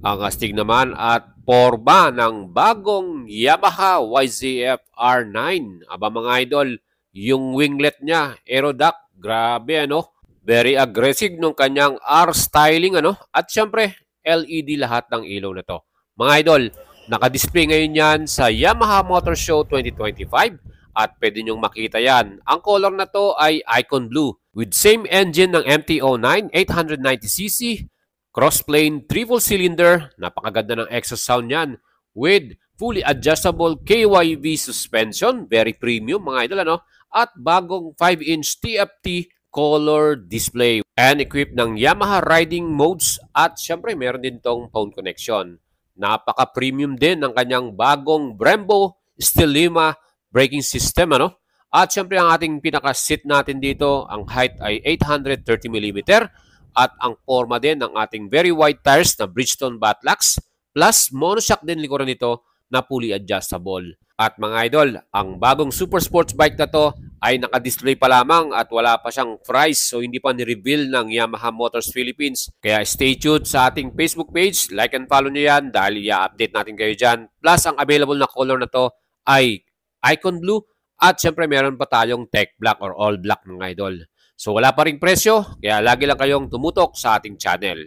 Ang astig naman at porma ng bagong Yamaha YZF R9. Aba mga idol, yung winglet niya, Aeroduct, grabe ano. Very aggressive nung kanyang R-styling ano. At syempre, LED lahat ng ilaw na to. Mga idol, naka-display ngayon yan sa Yamaha Motor Show 2025 at pwede nyong makita yan. Ang color na to ay Icon Blue with same engine ng MT-09 890cc, crossplane triple cylinder, napakaganda ng exhaust sound niyan with fully adjustable KYV suspension, very premium mga idol ano, at bagong 5-inch TFT color display and equipped ng Yamaha riding modes at syempre meron din tong phone connection. Napaka-premium din ng kanyang bagong Brembo Stelima braking system ano. At syempre ang ating pinaka-seat natin dito, ang height ay 830mm at ang forma din ng ating very wide tires na Bridgestone Batlux plus monoshock din likuran nito na fully adjustable. At mga idol, ang bagong super sports bike na to ay naka-display pa lamang at wala pa siyang price so hindi pa ni-reveal ng Yamaha Motors Philippines. Kaya stay tuned sa ating Facebook page, like and follow nyo yan dahil i-update natin kayo dyan. Plus ang available na color na to ay Icon Blue at syempre meron pa tayong Tech Black or All Black mga idol. So wala pa ring presyo, kaya lagi lang kayong tumutok sa ating channel.